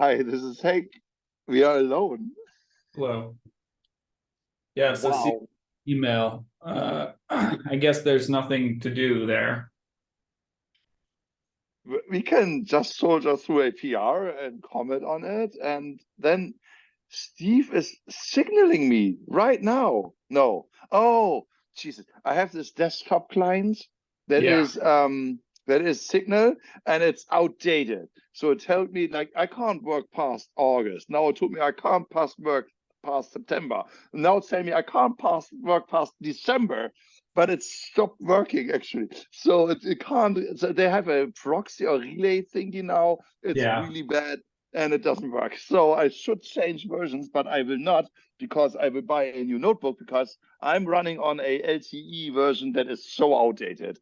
Hi, this is Hank. We are alone. Hello. Yeah, so see Wow. email. I guess there's nothing to do there. We can just soldier through a PR and comment on it. And then Steve is signaling me right now. No. Oh, Jesus. I have this desktop client that Yeah. is Signal and it's outdated. So it told me like I can't work past August. Now it told me I can't work past September. Now it's telling me I can't work past December, but it stopped working actually. So it can't. So they have a proxy or relay thingy now. It's Yeah. really bad and it doesn't work. So I should change versions, but I will not because I will buy a new notebook because I'm running on a LTE version that is so outdated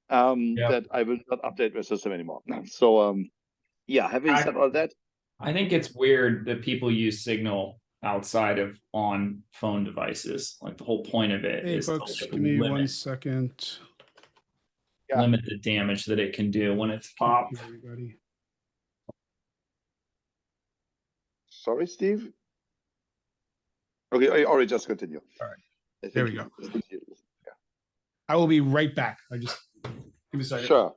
Yeah. that I will not update my system anymore. So yeah, having I, said all that, I think it's weird that people use Signal outside of on phone devices. Like the whole point of it Hey is to folks, like give me 1 limit second. yeah. limit the damage that it can do when it's popped. Everybody. Sorry, Steve. Okay, I already just continue. All right. I There think we go. yeah. I will be right back. Give me a second.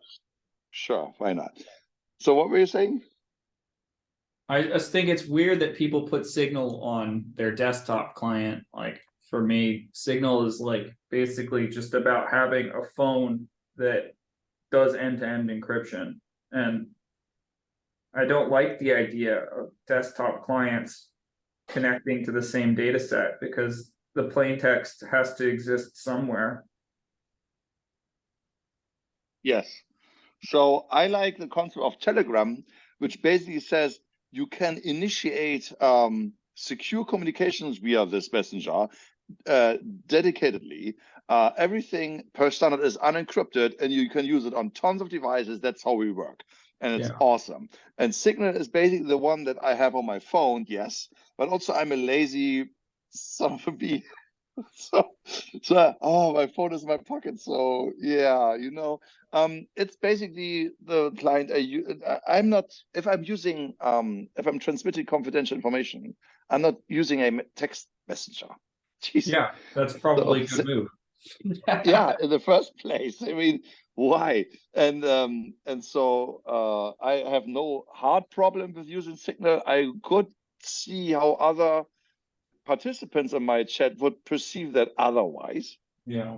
Sure, why not? So what were you saying? I just think it's weird that people put Signal on their desktop client. Like for me, Signal is like basically just about having a phone that does end-to-end encryption. And I don't like the idea of desktop clients connecting to the same data set because the plain text has to exist somewhere. Yes. So I like the concept of Telegram, which basically says you can initiate secure communications via this messenger dedicatedly. Everything per standard is unencrypted and you can use it on tons of devices. That's how we work. And it's awesome. And Signal is basically the one that I have on my phone, yes. But also I'm a lazy son of a bee. So my phone is in my pocket. So yeah, it's basically the client I'm not if I'm using if I'm transmitting confidential information, I'm not using a text messenger. Jesus. Yeah, that's probably a So, good move. yeah, in the first place. I mean, why? And so I have no hard problem with using Signal. I could see how other participants in my chat would perceive that otherwise. Yeah.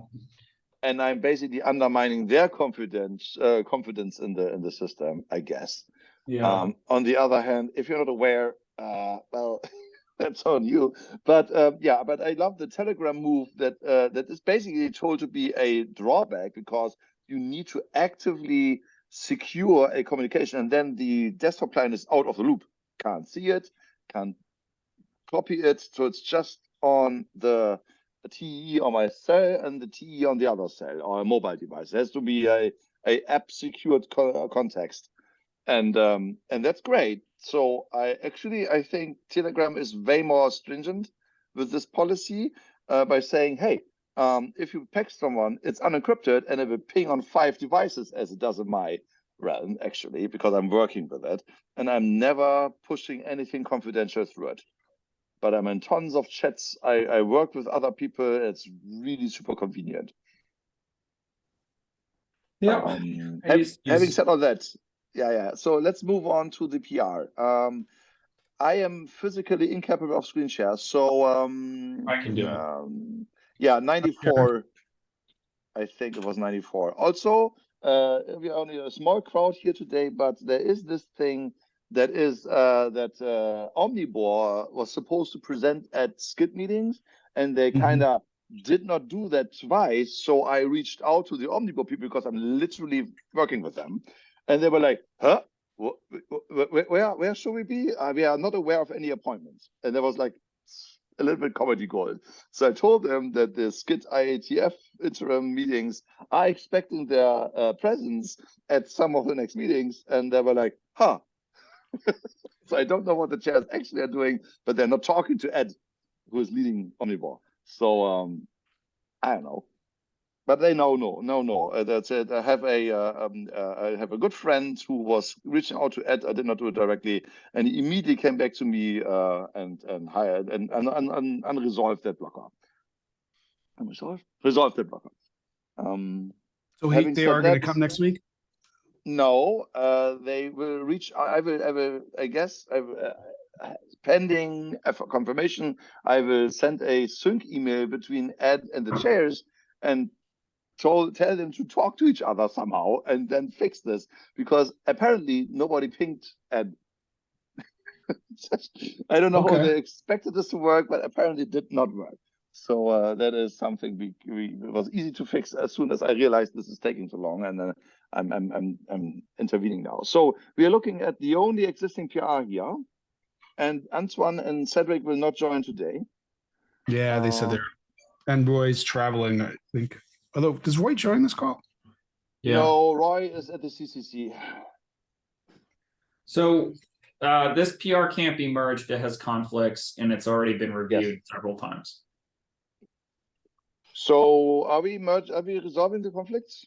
And I'm basically undermining their confidence in the system, I guess. Yeah. On the other hand, if you're not aware, well, that's on you. But yeah, but I love the Telegram move that is basically told to be a drawback because you need to actively secure a communication, and then the desktop client is out of the loop, can't see it, can't copy it, so it's just on the TE on my cell and the TE on the other cell or a mobile device. It has to be a app secured context, and that's great. So I think Telegram is way more stringent with this policy by saying, hey, if you text someone, it's unencrypted and it will ping on 5 devices as it does in my realm, actually, because I'm working with it, and I'm never pushing anything confidential through it. But I'm in tons of chats. I work with other people. It's really super convenient. Yeah. Having said all that, yeah. So let's move on to the PR. I am physically incapable of screen share. So I can do it. yeah, 94. I think it was 94. Also, we are only a small crowd here today, but there is this thing that is that Omnibor was supposed to present at SCITT meetings, and they kind of did not do that twice. So I reached out to the Omnibor people because I'm literally working with them, and they were like, "Huh? Where should we be? We are not aware of any appointments." And there was like a little bit comedy gold. So I told them that the SCITT IETF interim meetings are expecting their presence at some of the next meetings, and they were like, "Huh." So I don't know what the chairs actually are doing, but they're not talking to Ed, who is leading Omnivore. So I don't know. but they know, no. That's it. I have a good friend who was reaching out to Ed. I did not do it directly, and he immediately came back to me and hired and unresolved that blocker. Resolved that blocker. So having they said are going to that, come next week? No, they will reach. I guess, pending confirmation, I will send a sync email between Ed and the chairs and tell them to talk to each other somehow and then fix this, because apparently nobody pinged Ed. I don't know how Okay. they expected this to work, but apparently it did not work. So that is something it was easy to fix as soon as I realized this is taking too long, and I'm intervening now. So we are looking at the only existing PR here, and Antoine and Cedric will not join today. Yeah, they said they're, and Roy's traveling, I think. Although, does Roy join this call? Yeah. No, Roy is at the CCC. So this PR can't be merged. It has conflicts, and it's already been reviewed several times. So are we resolving the conflicts?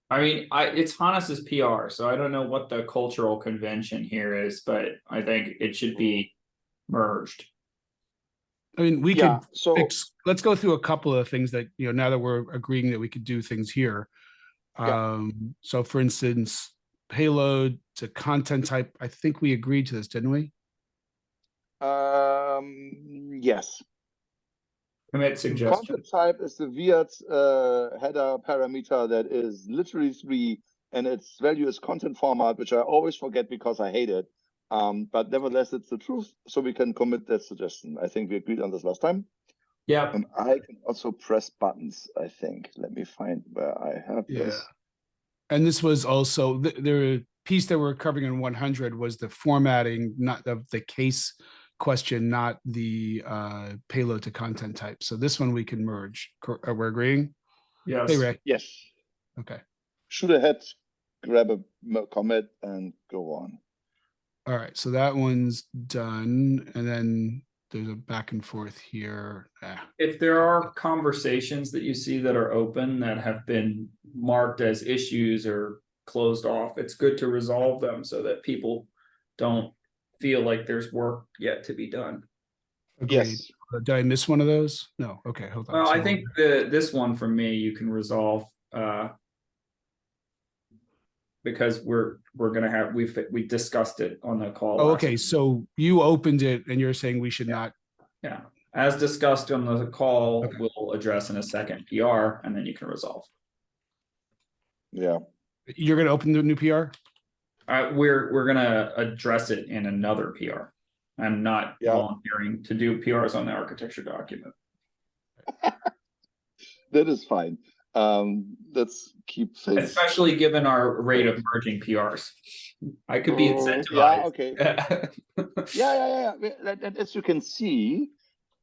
I mean, it's Hannes's PR, so I don't know what the cultural convention here is, but I think it should be merged. I mean, we could so let's go through a couple of things that, now that we're agreeing that we could do things here. So for instance, payload to content type, I think we agreed to this, didn't we? Yes. Commit suggestion. Content type is the weird header parameter that is literally 3, and its value is content format, which I always forget because I hate it. But nevertheless, it's the truth, so we can commit that suggestion. I think we agreed on this last time. Yeah. And I can also press buttons, I think. Let me find where I have this. And this was also the piece that we're covering in 100 was the formatting, not of the case question, not the payload to content type. So this one we can merge. We're agreeing? Yes. Hey, Ray. Yes. Okay. Shoot ahead, grab a commit, and go on. All right. So that one's done. And then there's a back and forth here. If there are conversations that you see that are open that have been marked as issues or closed off, it's good to resolve them so that people don't feel like there's work yet to be done. Agreed. Yes. Did I miss one of those? No. Okay, hold on. Well, I think this one for me you can resolve because we're gonna have we discussed it on the call. Oh, okay. So you opened it and you're saying we should not. Yeah. As discussed on the call, we'll address in a second PR, and then you can resolve. Yeah. You're going to open the new PR? We're gonna address it in another PR. I'm not volunteering to do PRs on the architecture document. That is fine. Let's keep things. Especially given our rate of merging PRs. I could be incentivized. Yeah, okay. yeah. And as you can see,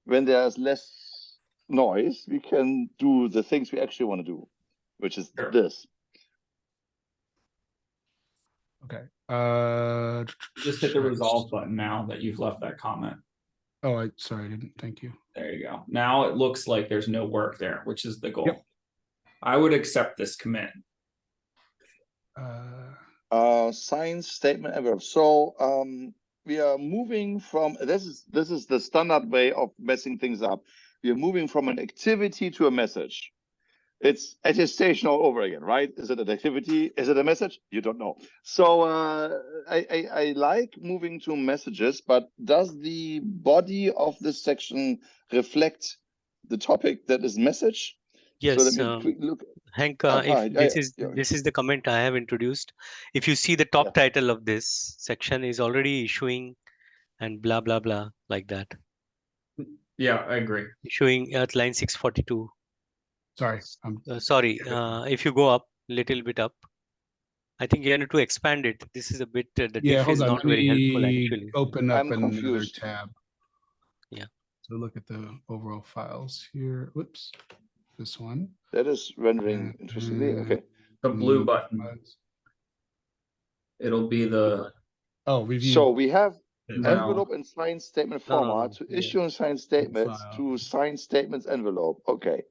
when there's less noise, we can do the things we actually want to do, which is this. Okay. Just hit the resolve button now that you've left that comment. Oh, sorry, I didn't. Thank you. There you go. Now it looks like there's no work there, which is the goal. Yep. I would accept this commit. Sign statement envelope. So we are moving from this is the standard way of messing things up. We are moving from an activity to a message. It's attestation all over again, right? Is it an activity? Is it a message? You don't know. So I like moving to messages, but does the body of this section reflect the topic that is message? Yes. So let me quick look. Hank, this is the comment I have introduced. If you see the top title of this section is already issuing and blah blah blah like that. Yeah, I agree. Issuing at line 642. Sorry. Sorry. If you go up a little bit up, I think you need to expand it. This is a bit the diff is not very helpful actually. Open up another confused. tab. Yeah. So look at the overall files here. Whoops. This one. That is rendering interestingly. Okay. The blue button. It'll be the review. So we have envelope and sign statement format to issue and sign statements to sign statements envelope. Okay.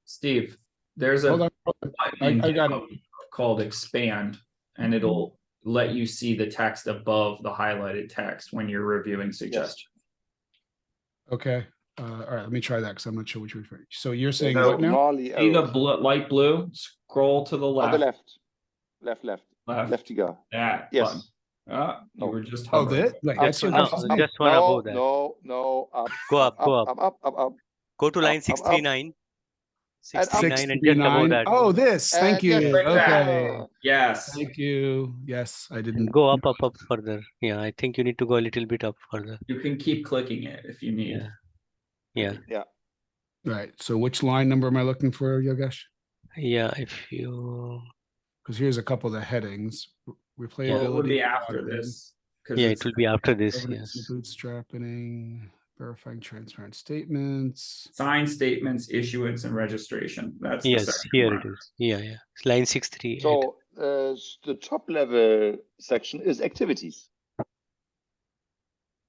Steve. There's Hold a on. button I got it. called expand, and it'll let you see the text above the highlighted text when you're reviewing suggestions. Okay. All right, let me try that because I'm not sure which referring. So you're saying So what now? Gnarly See the arrows. light blue? Scroll to the On left. the left. Left. Leftiger. That Yes. button. You No. were just Oh, hovering. that? Wait, Up, that's your No, guys' up, just one above that. No, up. Go up, go up. Up. Go to line up, 639. And up. 639 and just above 639. that. Oh, this. Thank And yes, you. Click that. Okay. Yes. Thank you. Yes, I And didn't. go up further. Yeah, I think you need to go a little bit up further. You can keep clicking it if you need. Yeah. Yeah. Right. So which line number am I looking for, Yogesh? Yeah, if you. Because here's a couple of the headings. Replayability. Well, it would be after logging, this. Yeah, it will be after this. Governance Yes. and bootstrapping, verifying transparent statements. Sign statements, issuance, and registration. That's the Yes, section here we're it is. Yeah, yeah. It's line 638. So the top level section is activities.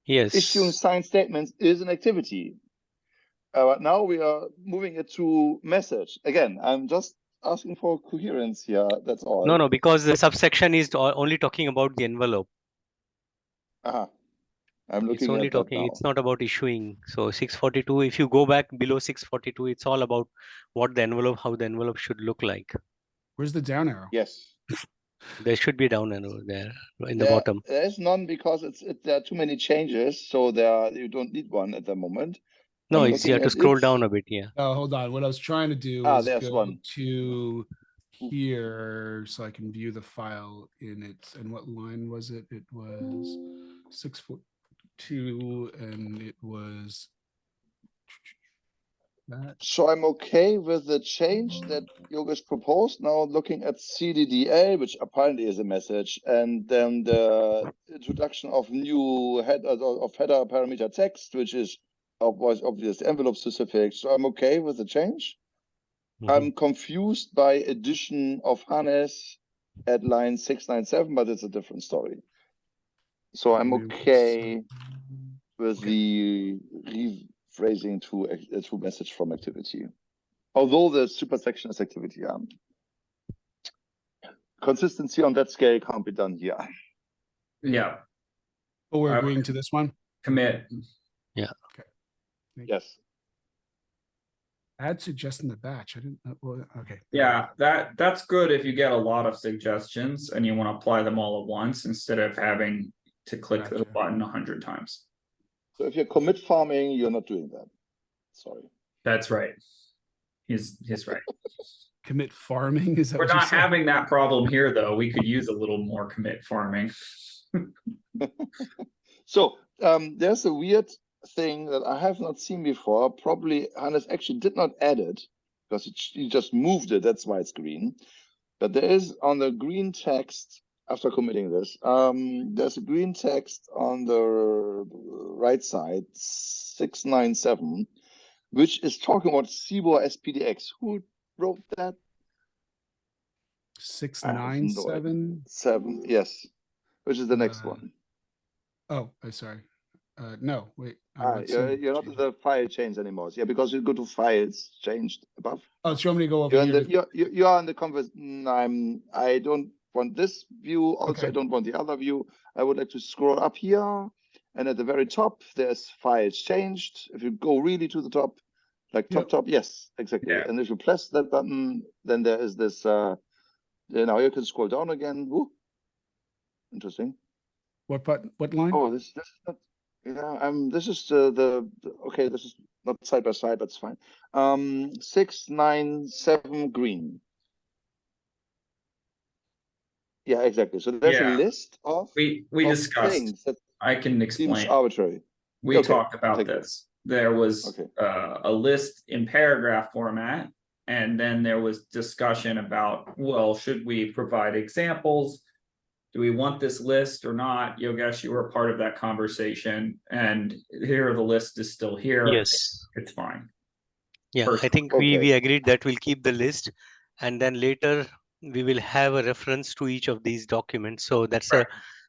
Yes. Issuing signed statements is an activity. But now we are moving it to message. Again, I'm just asking for coherence here. That's all. No, because the subsection is only talking about the envelope. I'm looking It's only at that talking. now. It's not about issuing. So 642. If you go back below 642, it's all about what the envelope, how the envelope should look like. Where's the down arrow? Yes. There should be down arrow there in the bottom. There is none because there are too many changes, so you don't need one at the moment. No, you have to scroll down a bit. Yeah. Oh, hold on. What I was trying to do is there's go one. to here so I can view the file in it. And what line was it? It was 642, and it was that. So I'm okay with the change that Yogesh proposed. Now looking at CDDA, which apparently is a message, and then the introduction of new header parameter text, which is obviously envelope specific. So I'm okay with the change. I'm confused by addition of Hannes at line 697, but it's a different story. So I'm okay with the rephrasing to message from activity. Although the super section is activity. Consistency on that scale can't be done here. Yeah. Oh, we're agreeing to this one? Commit. Yeah. Okay. Yes. Add suggestion to batch. I didn't. Well, okay. Yeah, that's good if you get a lot of suggestions and you want to apply them all at once instead of having to click the button 100 times. So if you're commit farming, you're not doing that. Sorry. That's right. He's right. Commit farming is that we're not having that problem here though. We could use a little more commit farming. So there's a weird thing that I have not seen before. Probably Hannes actually did not add it because he just moved it. That's why it's green. But there is on the green text after committing this. There's a green text on the right side, 697, which is talking about CBOR SPDX. Who wrote that? 697? 7, yes. Which is the next one. Oh, I'm sorry. No, wait. You're not in the file change anymore. Yeah, because you go to files changed above. Oh, so you want me to go over here? You are in the converse. I don't want this view. Also, okay. I don't want the other view. I would like to scroll up here. And at the very top, there's files changed. If you go really to the top, like top, yes, exactly. Yeah. And if you press that button, then there is this, now you can scroll down again. Ooh. Interesting. What button? What line? Oh, this is not, this is okay, this is not side by side, that's fine. 697 green. Yeah, exactly. So there's a list of we discussed things that I can explain. Seems arbitrary. We talked about this. There was a list in paragraph format, and then there was discussion about, well, should we provide examples? Do we want this list or not? Yogesh, you were part of that conversation, and here the list is still here. Yes, it's fine. Yeah, I think we agreed that we'll keep the list, and then later we will have a reference to each of these documents. So that's a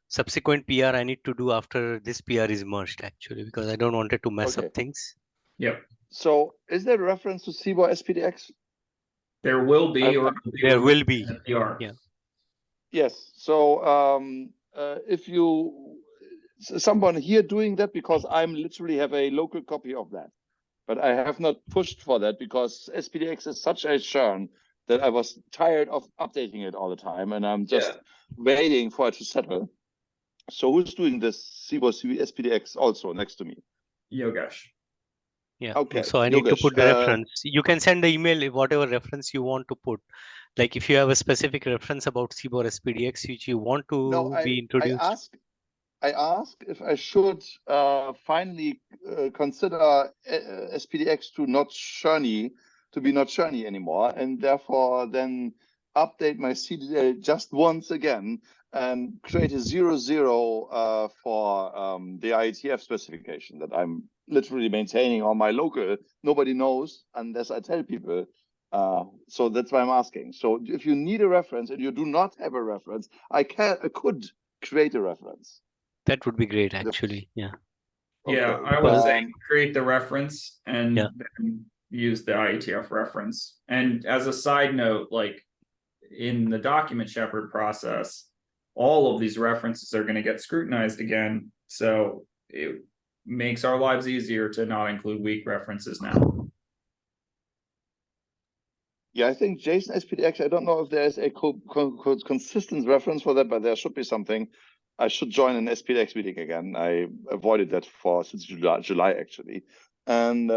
subsequent PR I need to do after this PR is merged, actually, because I don't want it to mess up things. Yep. So is there a reference to CBOR SPDX? There will be, or There will be. PR. Yeah. Yes. So if you someone here doing that, because I'm literally have a local copy of that, but I have not pushed for that because SPDX is such a churn that I was tired of updating it all the time, and I'm just waiting for it to settle. So who's doing this CBOR SPDX also next to me? Yogesh. Yeah. Okay. So I need to Yogesh, put the reference. You can send the email, whatever reference you want to put. Like if you have a specific reference about CBOR SPDX which you want to no, be introduced. I ask if I should finally consider SPDX to be not churny anymore, and therefore then update my CDL just once again and create a 0.0 for the IETF specification that I'm literally maintaining on my local. Nobody knows unless I tell people. So that's why I'm asking. So if you need a reference and you do not have a reference, I could create a reference. That would be great, actually. Yeah. Yeah, Okay. I would say create the reference and Yeah. then use the IETF reference. And as a side note, like in the document shepherd process, all of these references are going to get scrutinized again. So it makes our lives easier to not include weak references now. Yeah, I think JSON SPDX, I don't know if there's a consistent reference for that, but there should be something. I should join an SPDX meeting again. I avoided that since July actually. And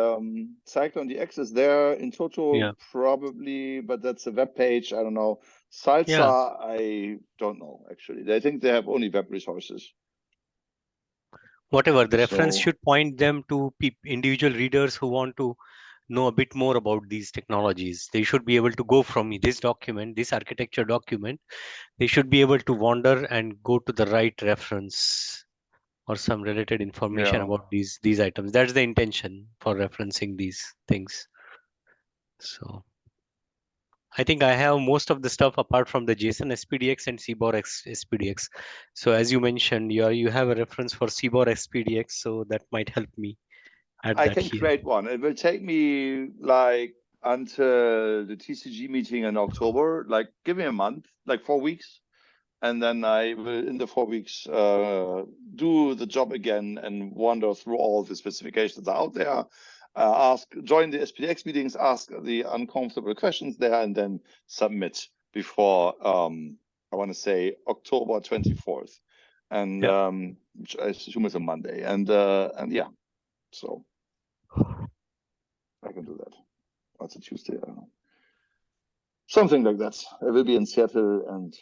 Cyclone DX is there in total, probably, but that's a web page. I don't know. Salsa, I don't know actually. I think they have only web resources. Whatever, the reference should point them to individual readers who want to know a bit more about these technologies. They should be able to go from this document, this architecture document, they should be able to wander and go to the right reference or some related information about these items. That's the intention for referencing these things. So I think I have most of the stuff apart from the JSON SPDX and CBOR SPDX. So as you mentioned, you have a reference for CBOR SPDX, so that might help me. I can create one. It will take me like until the TCG meeting in October. Like, give me a month, like 4 weeks, and then I will, in the 4 weeks, do the job again and wander through all the specifications out there. Join the SPDX meetings, ask the uncomfortable questions there, and then submit before I want to say October 24th, and which I assume is a Monday, and yeah, so. I can do that. That's a Tuesday. I don't know. Something like that. I will be in Seattle and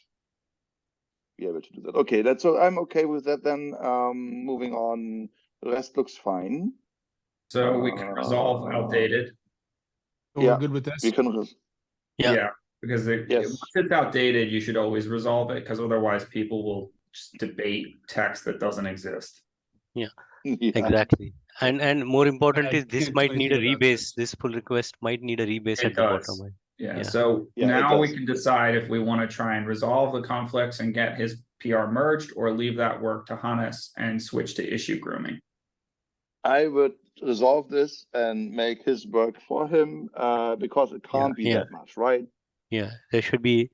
be able to do that. Okay, that's so I'm okay with that then. Moving on. The rest looks fine. So we can resolve outdated. We're good with this. We can yeah, because once it's outdated, you should always resolve it, because otherwise people will just debate text that doesn't exist. Yeah. Exactly. And more important is this might need a rebase. This pull request might need a rebase at the bottom. Yeah. So now we can decide if we want to try and resolve the conflicts and get his PR merged, or leave that work to Hannes and switch to issue grooming. I would resolve this and make his work for him, because it can't be that much, right? Yeah, there should be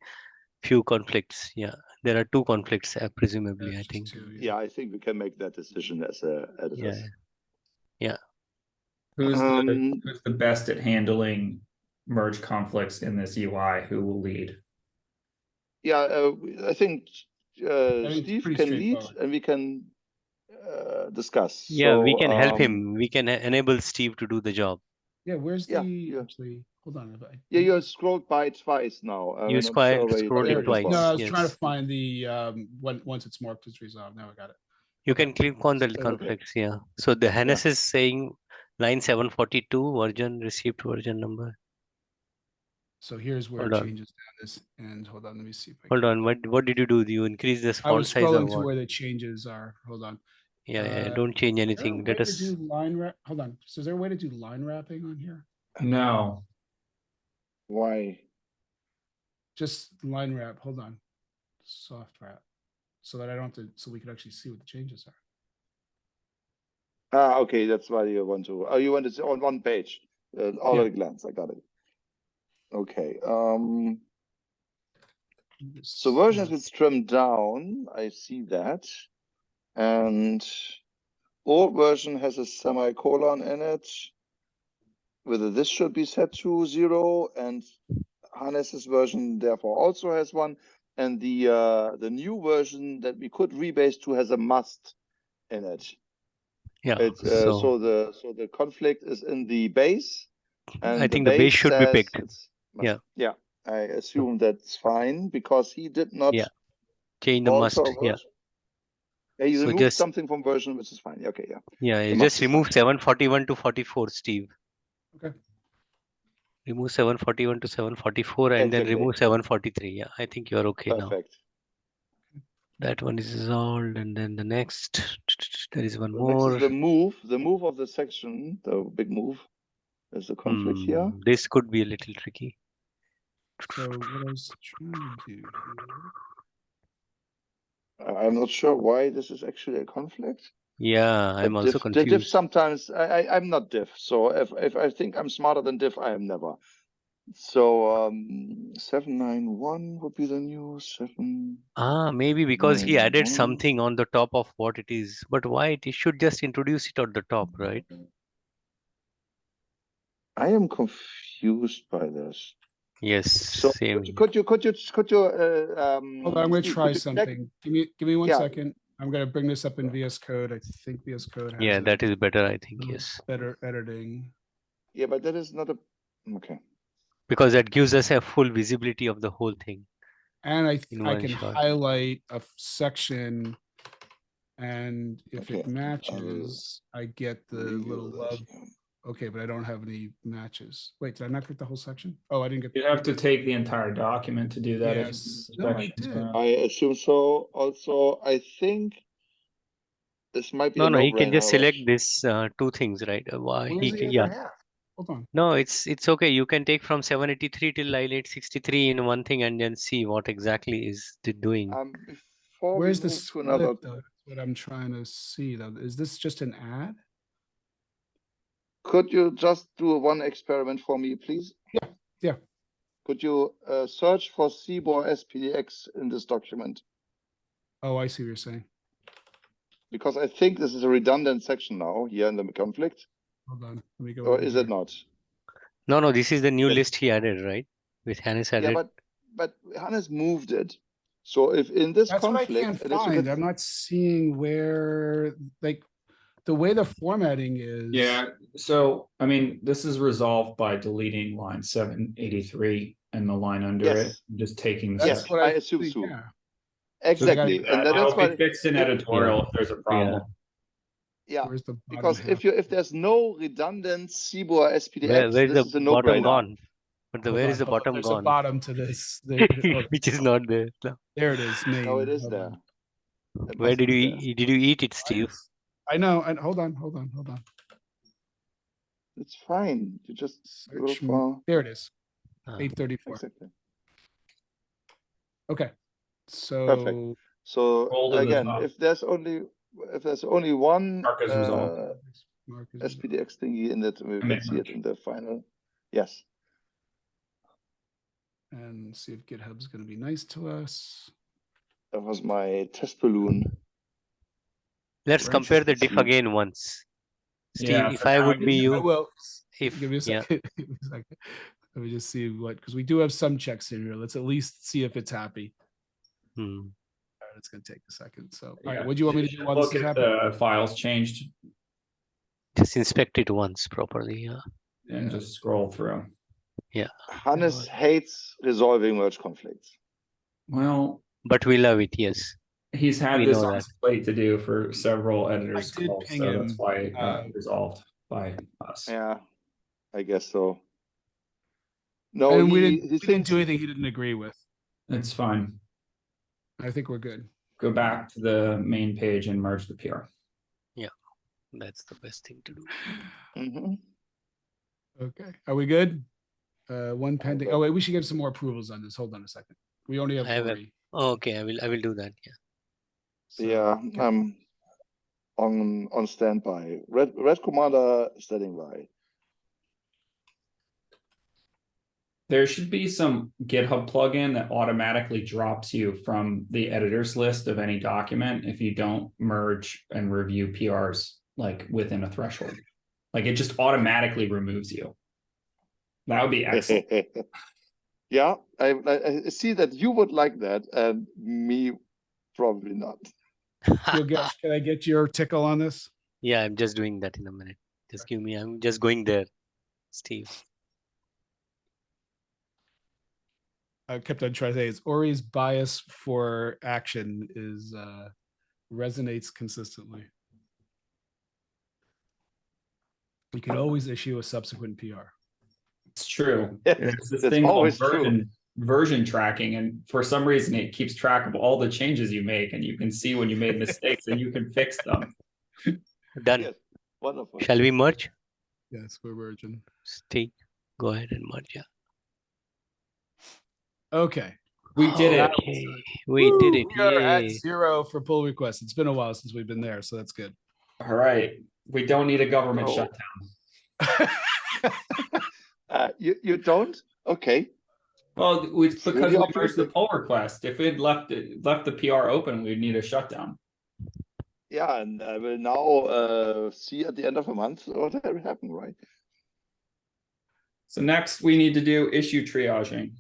few conflicts. Yeah, there are 2 conflicts, presumably. I think. Yeah, I think we can make that decision as a editor. Yeah. Who's the best at handling merge conflicts in this UI? Who will lead? Yeah, I think Steve can lead, and we can discuss. Yeah, we can help him. We can enable Steve to do the job. Yeah, where's the actually? Hold on. Yeah, you scrolled by twice now. You scrolled it twice. No, I was trying to find the once it's marked as resolved. Now I got it. You can click on the conflicts. Yeah. So the Hannes is saying line 742 version received version number. So here's where it changes down this, and hold on, let me see. Hold on, what did you do? Do you increase this font size or what? I was scrolling to where the changes are. Hold on. Yeah, don't change anything. Let us do line wrap. Hold on. So is there a way to do line wrapping on here? No. Why? Just line wrap. Hold on. Soft wrap, so that I don't have to. So we can actually see what the changes are. Okay, that's why you want to. Oh, you want to see on one page, all at a glance. I got it. Okay. So version has been trimmed down. I see that. And old version has a semicolon in it. Whether this should be set to 0, and Hannes's version therefore also has one. And the new version that we could rebase to has a must in it. Yeah. It's so the conflict is in the base, and I think the base should be picked. Yeah. I assume that's fine because he did not change the must. Yeah. He So removed something from version, which is fine. Okay, you just remove 741 to 44, Steve. Okay. Remove 741 to 744 and then remove 743. Yeah, I think you're okay now. Perfect. That one is resolved, and then the next, there is one The more. next is the move of the section, the big move. There's a conflict here. This could be a little tricky. So what I was trying to do here. I'm not sure why this is actually a conflict. Yeah, I'm also confused. The diff sometimes, I'm not diff. So if I think I'm smarter than diff, I am never. So 791 would be the new 7. Maybe because he added something on the top of what it is. But why? It should just introduce it at the top, right? I am confused by this. Yes. So same. could you hold on, I'm going to try something. Give me 1 second. I'm going to bring this up in VS Code. I think VS Code has that is better, I think. Yes. Better editing. Yeah, but that is not a okay. Because that gives us a full visibility of the whole thing. And I can highlight a section, and if it matches, I get the little love. Okay, but I don't have any matches. Wait, did I not get the whole section? Oh, I didn't get. You have to take the entire document to do that. Yes, no, I did. I assume so. Also, I think this might be no, he can just select this 2 things, right? He can, Hold on. No, it's okay. You can take from 783 till line 863 in one thing and then see what exactly is it doing. Where's the split, though? That's what I'm trying to see, though. Is this just an ad? Could you just do one experiment for me, please? Yeah. Could you search for CBOR SPDX in this document? Oh, I see what you're saying. Because I think this is a redundant section now here in the conflict. Hold on, let me go. Or is it not? No, this is the new list he added, right? With Hannes added. Yeah, but Hannes moved it. So if in this conflict, what I can't find. I'm not seeing where, like, the way the formatting is. Yeah. So I mean, this is resolved by deleting line 783 and the line under it, just taking the Yes, I assume so. Yeah. Exactly, so and that's why fixed in editorial if there's a problem. Yeah, because if there's no redundant CBOR SPDX, where's this is a bottom gone? But where is the bottom there's gone? A bottom to this, which is not there. No. There it is. Name. Oh, it is there. Where did you eat it, Steve? I know. And hold on. It's fine. You just search. There it is. 834. Exactly. Okay. So perfect. So again, if there's only one SPDX thingy in that, we can see it in the final. Yes. And see if GitHub's going to be nice to us. That was my test balloon. Let's compare the diff again once. Steve, if I would be you, I will. Give me a second. Let me just see because we do have some checks in here. Let's at least see if it's happy. All right, it's going to take a second. So, all right, what do you want me to do? Look at the files changed. Just inspect it once properly. And just scroll through. Yeah. Hannes hates resolving merge conflicts. Well, but we love it. Yes. He's had this on his plate to do for several editors calls, so that's why it got resolved by us. Yeah, I guess so. No, and we didn't do anything he didn't agree with. It's fine. I think we're good. Go back to the main page and merge the PR. Yeah, that's the best thing to do. Okay, are we good? One pending. Oh wait, we should get some more approvals on this. Hold on a second. We only have 40. Okay, I will do that. Yeah. So, yeah, I'm on standby. Red Commander standing by. There should be some GitHub plugin that automatically drops you from the editor's list of any document if you don't merge and review PRs like within a threshold. Like it just automatically removes you. That would be excellent. Yeah, I see that you would like that, and me probably not. Yogesh, can I get your tickle on this? Yeah, I'm just doing that in a minute. Just give me, I'm just going there, Steve. I kept on trying to say is Ori's bias for action is resonates consistently. We can always issue a subsequent PR. It's true. Yes, It's this that's thing called always true. version tracking, and for some reason it keeps track of all the changes you make, and you can see when you made mistakes and you can fix them. Done. Yes, wonderful. Shall we merge? Yes, we're merging. Steve, go ahead and merge. Yeah. Okay. We did it. Okay. We did it. We are at Yay. 0 for pull requests. It's been a while since we've been there, so that's good. All right. We don't need a government Oh. shutdown. You don't? Okay. Well, it's because Really we merged the optimistic. pull request. If it left the PR open, we'd need a shutdown. Yeah, and I will now see at the end of the month what happened, right? So next we need to do issue triaging.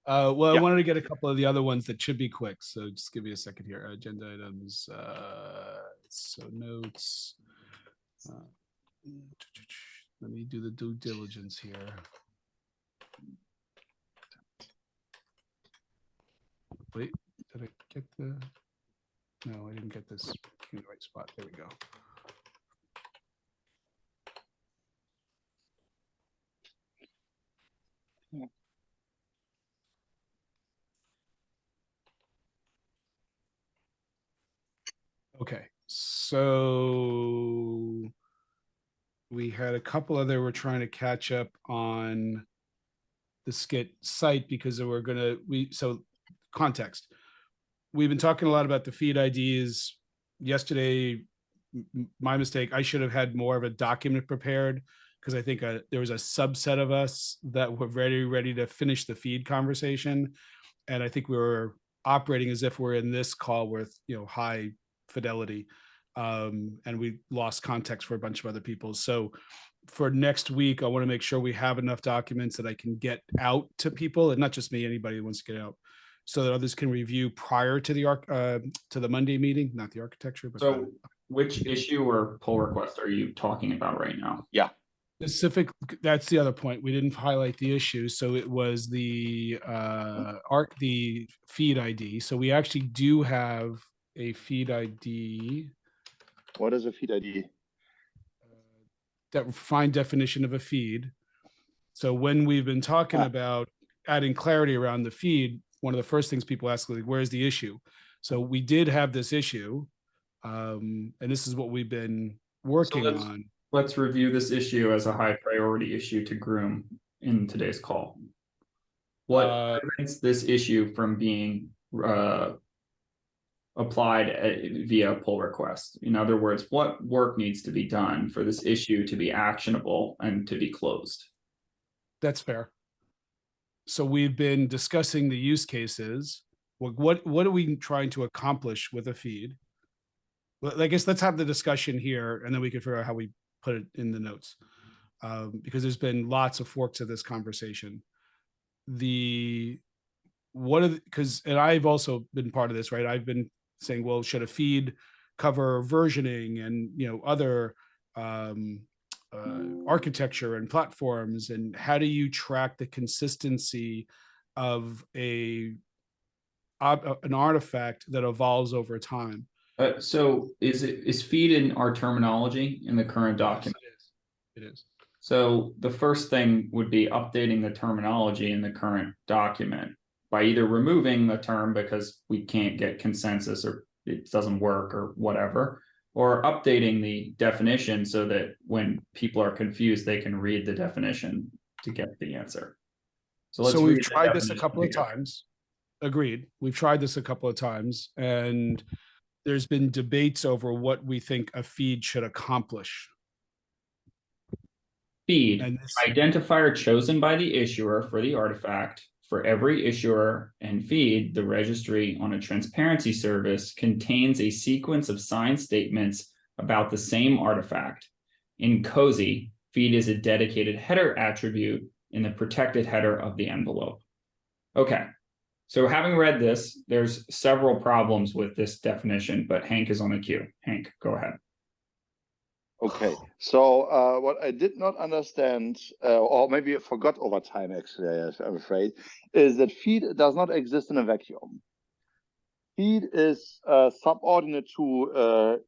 Well, Yeah. I wanted to get a couple of the other ones that should be quick. So just give me a second here. Agenda items. So notes. Let me do the due diligence here. Wait, did I get the? No, I didn't get this in the right spot. There we go. Okay, so we had a couple other, we're trying to catch up on the SCITT site because we're gonna, so context. We've been talking a lot about the feed IDs. Yesterday, my mistake, I should have had more of a document prepared because I think there was a subset of us that were ready to finish the feed conversation. And I think we were operating as if we're in this call with, high fidelity, and we lost context for a bunch of other people. So for next week, I want to make sure we have enough documents that I can get out to people, and not just me, anybody who wants to get out, so that others can review prior to the Monday meeting, not the architecture. But So which issue or pull request are you talking about right now? Yeah. Specific, that's the other point. We didn't highlight the issue. So it was the the feed ID. So we actually do have a feed ID. What is a feed ID? That fine definition of a feed. So when we've been talking about adding clarity around the feed, one of the first things people ask, like, where's the issue? So we did have this issue, and this is what we've been working on. Let's review this issue as a high priority issue to groom in today's call. What prevents this issue from being applied via pull request? In other words, what work needs to be done for this issue to be actionable and to be closed? That's fair. So we've been discussing the use cases. What are we trying to accomplish with a feed? Well, I guess let's have the discussion here, and then we can figure out how we put it in the notes, because there's been lots of forks of this conversation. And I've also been part of this, right? I've been saying, well, should a feed cover versioning and other architecture and platforms, and how do you track the consistency of an artifact that evolves over time? So is feed in our terminology in the current document? Yes, it is. So the first thing would be updating the terminology in the current document by either removing the term because we can't get consensus or it doesn't work or whatever, or updating the definition so that when people are confused, they can read the definition to get the answer. So we've tried this a couple of times. Agreed. We've tried this a couple of times, and there's been debates over what we think a feed should accomplish. Feed, And this, identifier chosen by the issuer for the artifact. For every issuer and feed, the registry on a transparency service contains a sequence of signed statements about the same artifact. In COSI, feed is a dedicated header attribute in the protected header of the envelope. Okay, so having read this, there's several problems with this definition, but Hank is on the queue. Hank, go ahead. Okay, so what I did not understand, or maybe I forgot over time, actually, I'm afraid, is that feed does not exist in a vacuum. Feed is subordinate to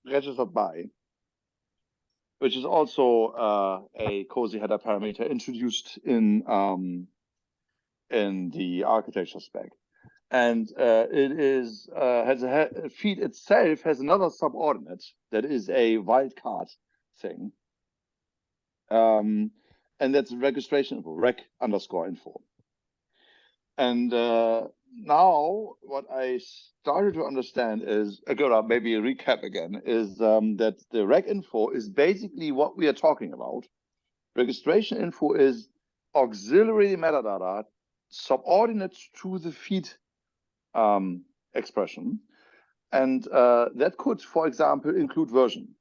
registered by, which is also a COSI header parameter introduced in the architecture spec. And it is has a feed itself has another subordinate that is a wildcard thing, and that's registration info, rec_info. And now what I started to understand is, maybe a recap again, is that the rec info is basically what we are talking about. Registration info is auxiliary metadata subordinate to the feed expression, and that could, for example, include version.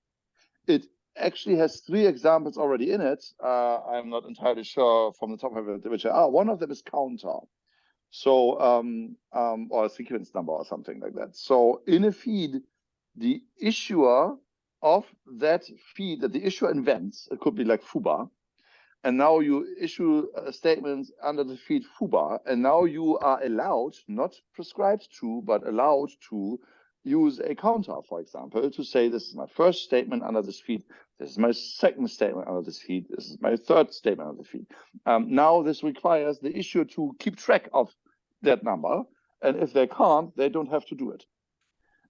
It actually has 3 examples already in it. I'm not entirely sure from the top of it which are. One of them is counter, so or a sequence number or something like that. So in a feed, the issuer of that feed that the issuer invents, it could be like foobar, and now you issue statements under the feed foobar, and now you are allowed, not prescribed to, but allowed to use a counter, for example, to say this is my first statement under this feed, this is my second statement under this feed, this is my third statement under the feed. Now this requires the issuer to keep track of that number, and if they can't, they don't have to do it.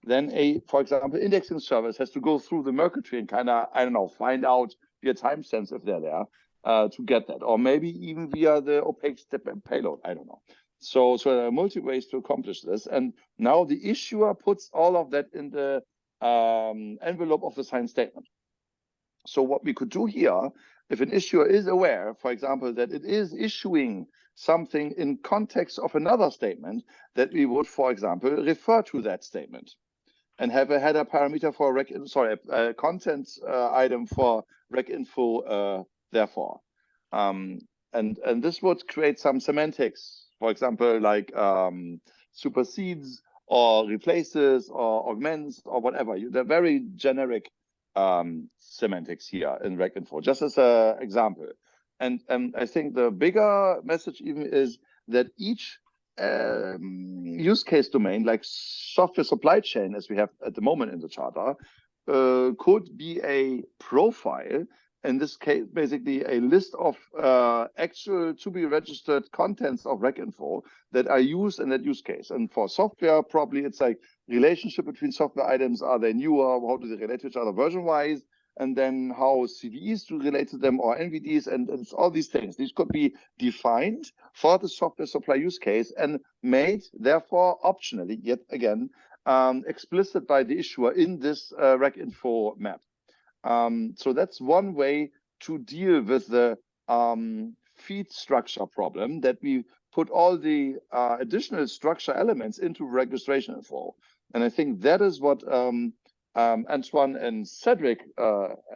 Then for example, indexing service has to go through the Merkle tree and kind of, I don't know, find out via timestamps if they're there. To get that, or maybe even via the opaque step and payload. I don't know. So there are multiple ways to accomplish this. And now the issuer puts all of that in the envelope of the signed statement. So what we could do here, if an issuer is aware, for example, that it is issuing something in context of another statement, that we would, for example, refer to that statement and have a header parameter for a content item for rec info. Therefore, and this would create some semantics, for example, like supersedes or replaces or augments or whatever. They're very generic semantics here in rec info, just as an example. And I think the bigger message even is that each use case domain, like software supply chain, as we have at the moment in the charter, could be a profile. In this case, basically a list of actual to be registered contents of rec info that are used in that use case. And for software, probably it's like relationship between software items. Are they newer? How do they relate to each other version-wise? And then how CVEs do relate to them, or NVDs, and it's all these things. These could be defined for the software supply use case and made, therefore, optionally, yet again, explicit by the issuer in this rec info map. So that's one way to deal with the feed structure problem, that we put all the additional structure elements into registration info. And I think that is what Antoine and Cedric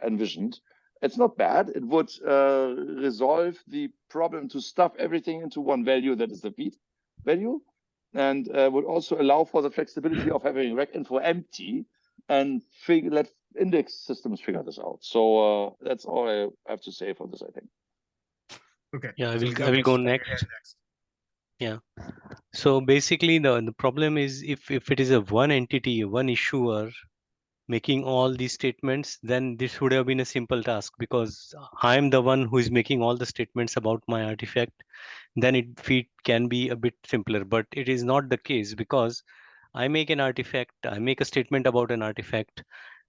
envisioned. It's not bad. It would resolve the problem to stuff everything into one value that is the feed value, and would also allow for the flexibility of having rec info empty and let index systems figure this out. So that's all I have to say for this, I think. okay. Yeah, I will go next. Yeah. So basically the problem is if it is a one entity, one issuer making all these statements, then this would have been a simple task, because I am the one who is making all the statements about my artifact. Then it can be a bit simpler, but it is not the case, because I make an artifact, I make a statement about an artifact,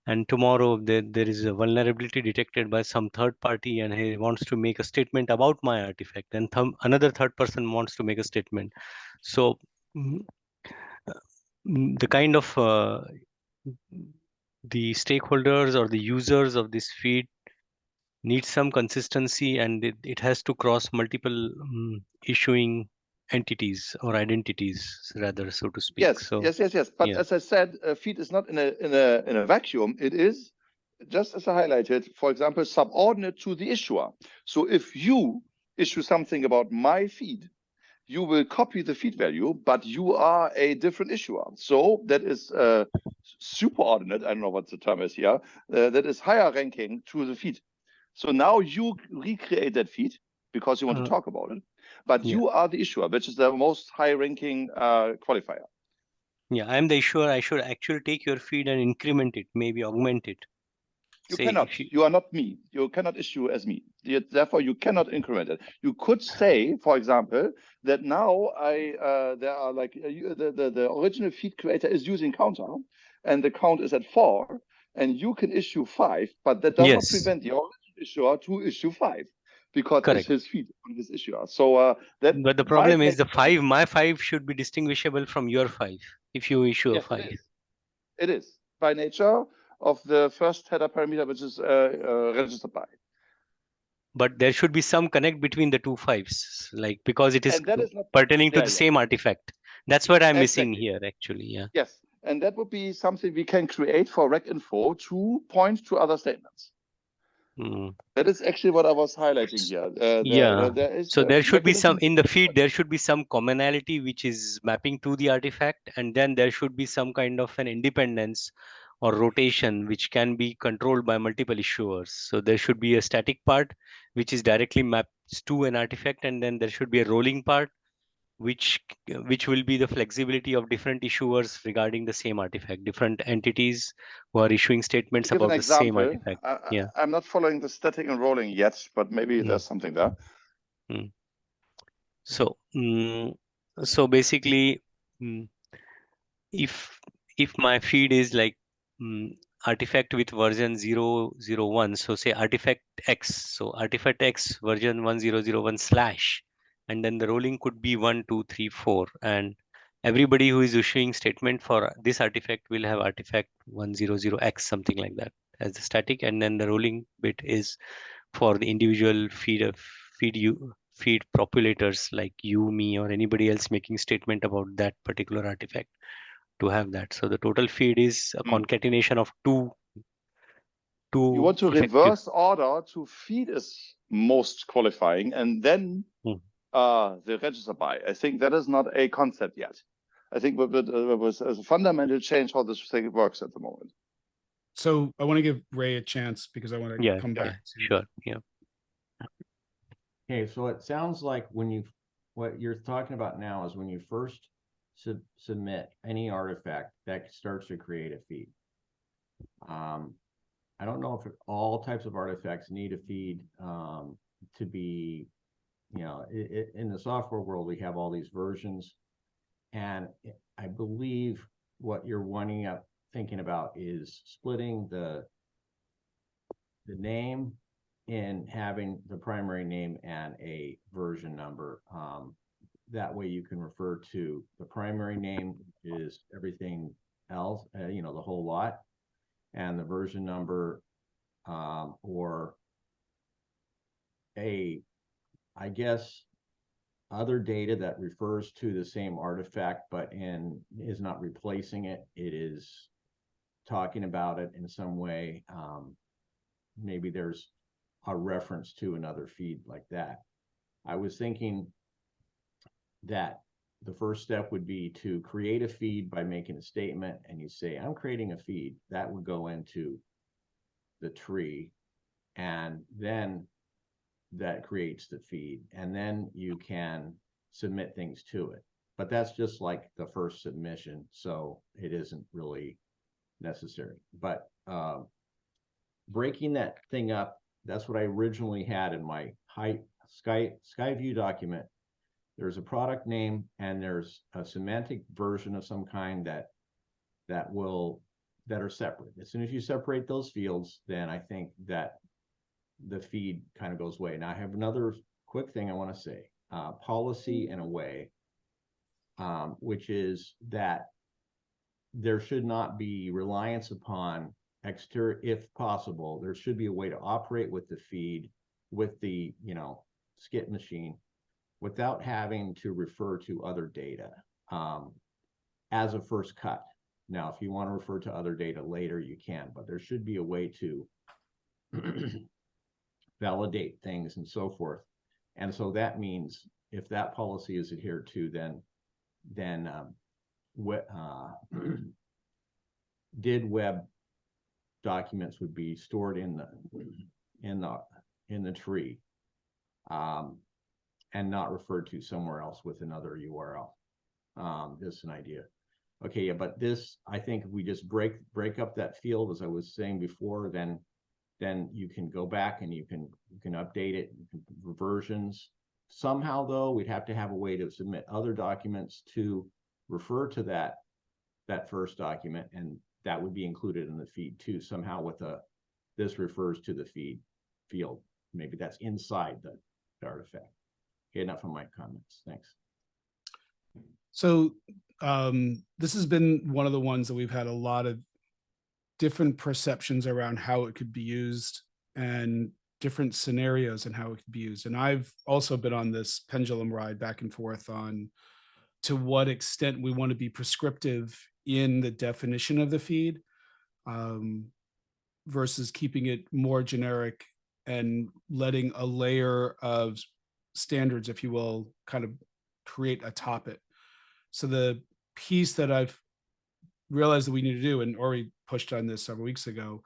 and tomorrow there is a vulnerability detected by some third party and he wants to make a statement about my artifact, and another third person wants to make a statement. So the kind of the stakeholders or the users of this feed needs some consistency, and it has to cross multiple issuing entities or identities, rather, so to speak. Yes, So yes. But yeah. as I said, feed is not in a vacuum. It is, just as I highlighted, for example, subordinate to the issuer. So if you issue something about my feed, you will copy the feed value, but you are a different issuer. So that is superordinate. I don't know what the term is here. That is higher ranking to the feed. So now you recreate that feed because you want to talk about it, but Yeah. you are the issuer, which is the most high-ranking qualifier. Yeah, I'm the issuer. I should actually take your feed and increment it, maybe augment it. You Say cannot. if You are not me. You cannot issue as me. Therefore, you cannot increment it. You could say, for example, that now there are like the original feed creator is using counter, and the count is at 4, and you can issue 5, but that does not yes, prevent the original issuer to issue 5 because it's correct. his feed on his issuer. So that But the might problem is make the sense. 5, my 5 should be distinguishable from your 5 if you issue a Yes, 5. it is. It is by nature of the first header parameter, which is registered by. But there should be some connect between the two 5s, like, because it is And that is not pertaining to there the yet. same artifact. That's what I'm missing Exactly. here, actually. Yeah. Yes. And that would be something we can create for rec info to point to other statements. That is actually what I was highlighting here. Yeah. There is So a there should be some, mechanism in the feed, there should be some commonality which is mapping to the artifact, and then there should be some kind of an independence or rotation which can be controlled by multiple issuers. So there should be a static part which is directly mapped to an artifact, and then there should be a rolling part which will be the flexibility of different issuers regarding the same artifact, different entities who are issuing statements give an about the same example. artifact. Yeah. I'm not following the static and rolling yet, but maybe there's something there. So, so basically, if my feed is like artifact with version 001, so say artifact X, so artifact X version 1001 slash, and then the rolling could be 1, 2, 3, 4, and everybody who is issuing statement for this artifact will have artifact 100X, something like that as the static, and then the rolling bit is for the individual feed populators like you, me, or anybody else making statement about that particular artifact to have that. So the total feed is a concatenation of two You want to effective. reverse order to feed is most qualifying, and then the register by. I think that is not a concept yet. I think it was a fundamental change how this thing works at the moment. So I want to give Ray a chance because I want to come back to. Sure. Yeah. Okay, so it sounds like what you're talking about now is when you first submit any artifact that starts to create a feed. I don't know if all types of artifacts need a feed to be, in the software world, we have all these versions. And I believe what you're thinking about is splitting the name in having the primary name and a version number. That way you can refer to the primary name is everything else, the whole lot, and the version number or I guess, other data that refers to the same artifact but is not replacing it. It is talking about it in some way. Maybe there's a reference to another feed like that. I was thinking that the first step would be to create a feed by making a statement, and you say, I'm creating a feed. That would go into the tree, and then that creates the feed, and then you can submit things to it. But that's just like the first submission, so it isn't really necessary. But breaking that thing up, that's what I originally had in my Skyview document. There's a product name and there's a semantic version of some kind that are separate. As soon as you separate those fields, then I think that the feed kind of goes away. Now I have another quick thing I want to say. Policy in a way, which is that there should not be reliance upon exterior, if possible, there should be a way to operate with the feed, with the, SCITT machine, without having to refer to other data as a first cut. Now, if you want to refer to other data later, you can, but there should be a way to validate things and so forth. And so that means if that policy is adhered to, then did web documents would be stored in the tree, and not referred to somewhere else with another URL. This is an idea. Okay, yeah, but this, I think if we just break up that field, as I was saying before, then you can go back and you can update it, versions. Somehow though, we'd have to have a way to submit other documents to refer to that first document, and that would be included in the feed too, somehow with this refers to the feed field. Maybe that's inside the artifact. Okay, enough of my comments. Thanks. So this has been one of the ones that we've had a lot of different perceptions around how it could be used and different scenarios and how it could be used. And I've also been on this pendulum ride back and forth on to what extent we want to be prescriptive in the definition of the feed versus keeping it more generic and letting a layer of standards, if you will, kind of create atop it. So the piece that I've realized that we need to do, and Ori pushed on this several weeks ago,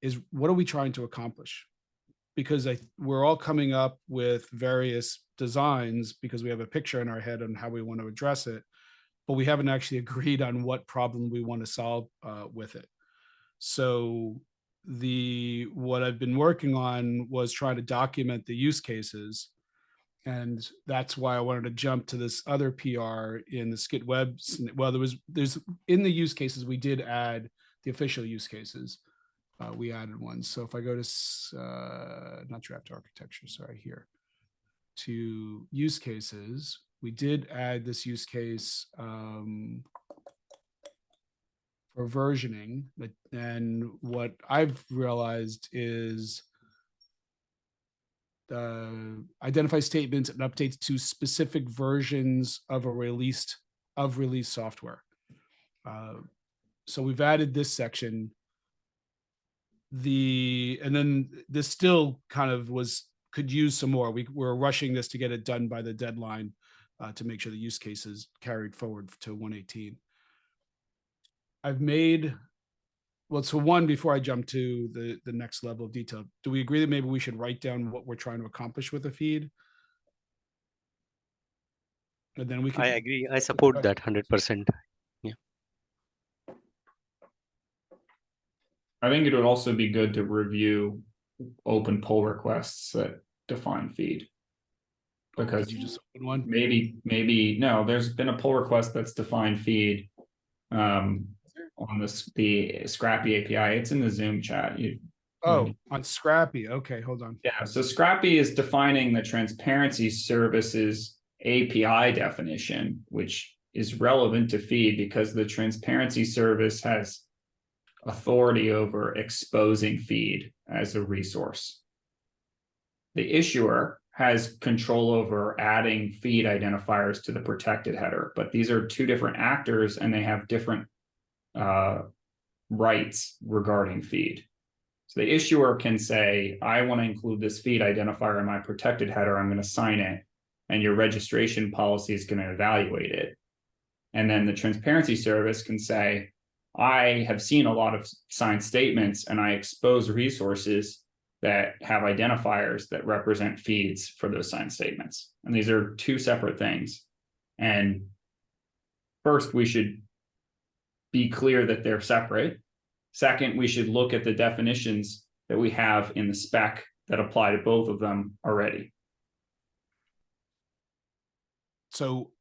is what are we trying to accomplish? Because we're all coming up with various designs because we have a picture in our head on how we want to address it, but we haven't actually agreed on what problem we want to solve with it. So what I've been working on was trying to document the use cases. And that's why I wanted to jump to this other PR in the SCITT web. Well, there's in the use cases, we did add the official use cases. We added one. So if I go to, not draft architecture, sorry, here to use cases, we did add this use case for versioning. And what I've realized is identify statements and updates to specific versions of released software. So we've added this section. And then this still kind of could use some more. We're rushing this to get it done by the deadline to make sure the use cases carried forward to 118. I've made, well, so one, before I jump to the next level of detail, do we agree that maybe we should write down what we're trying to accomplish with the feed? And then we can. I agree. I support that 100%. Yeah. I think it would also be good to review open pull requests that define feed. Because you just open one? Maybe no, there's been a pull request that's defined feed on the Scrappy API. It's in the Zoom chat. On Scrappy. Okay, hold on. Yeah, so Scrappy is defining the transparency services API definition, which is relevant to feed because the transparency service has authority over exposing feed as a resource. The issuer has control over adding feed identifiers to the protected header, but these are two different actors and they have different rights regarding feed. So the issuer can say, I want to include this feed identifier in my protected header, I'm going to sign it, and your registration policy is going to evaluate it. And then the transparency service can say, I have seen a lot of signed statements and I expose resources that have identifiers that represent feeds for those signed statements. And these are two separate things. And first, we should be clear that they're separate. Second, we should look at the definitions that we have in the spec that apply to both of them already. So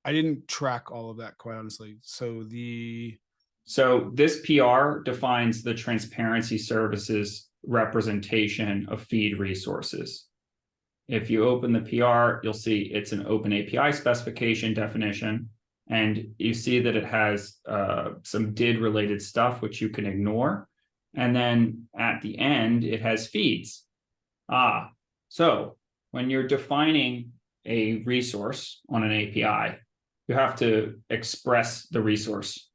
I didn't track all of that, quite honestly. So this PR defines the transparency services representation of feed resources. If you open the PR, you'll see it's an open API specification definition, and you see that it has some DID related stuff, which you can ignore. And then at the end, it has feeds. So when you're defining a resource on an API, you have to express the resource.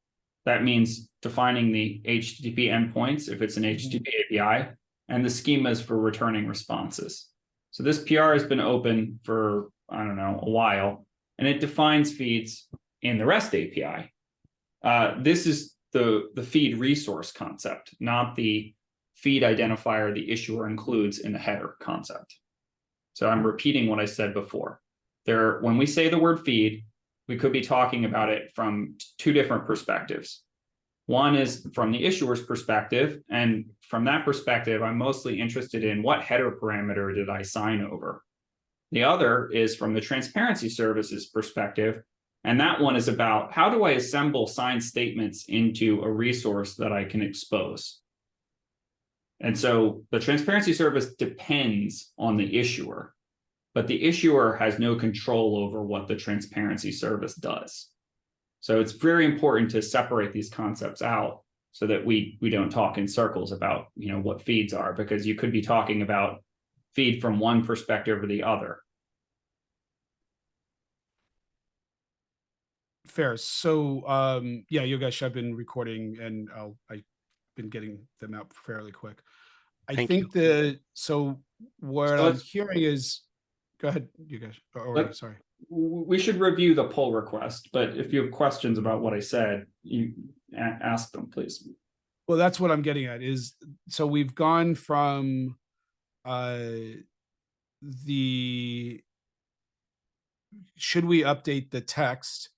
That means defining the HTTP endpoints, if it's an HTTP API, and the schemas for returning responses. So this PR has been open for, I don't know, a while, and it defines feeds in the REST API. This is the feed resource concept, not the feed identifier the issuer includes in the header concept. So I'm repeating what I said before. When we say the word feed, we could be talking about it from two different perspectives. One is from the issuer's perspective, and from that perspective, I'm mostly interested in what header parameter did I sign over. The other is from the transparency services perspective, and that one is about how do I assemble signed statements into a resource that I can expose. And so the transparency service depends on the issuer, but the issuer has no control over what the transparency service does. So it's very important to separate these concepts out so that we don't talk in circles about, you know, what feeds are, because you could be talking about feed from one perspective or the other. Fair. So yeah, Yogesh, I've been recording and I've been getting them out fairly quick. I think so what I'm hearing is, go ahead, Yogesh. Sorry. We should review the pull request, but if you have questions about what I said, you ask them, please. Well, that's what I'm getting at is, so we've gone from should we update the text?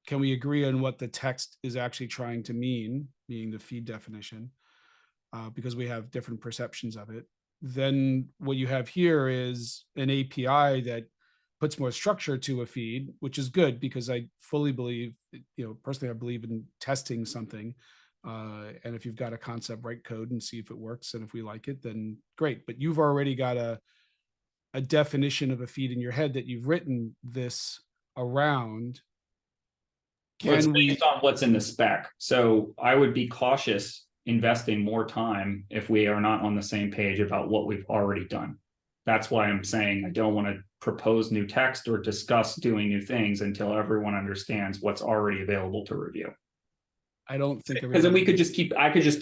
Can we agree on what the text is actually trying to mean the feed definition? Because we have different perceptions of it. Then what you have here is an API that puts more structure to a feed, which is good because I fully believe, you know, personally, I believe in testing something. And if you've got a concept, write code and see if it works. And if we like it, then great. But you've already got a definition of a feed in your head that you've written this around. It's based on what's in the spec. So I would be cautious investing more time if we are not on the same page about what we've already done. That's why I'm saying I don't want to propose new text or discuss doing new things until everyone understands what's already available to review. I don't think, because then I could just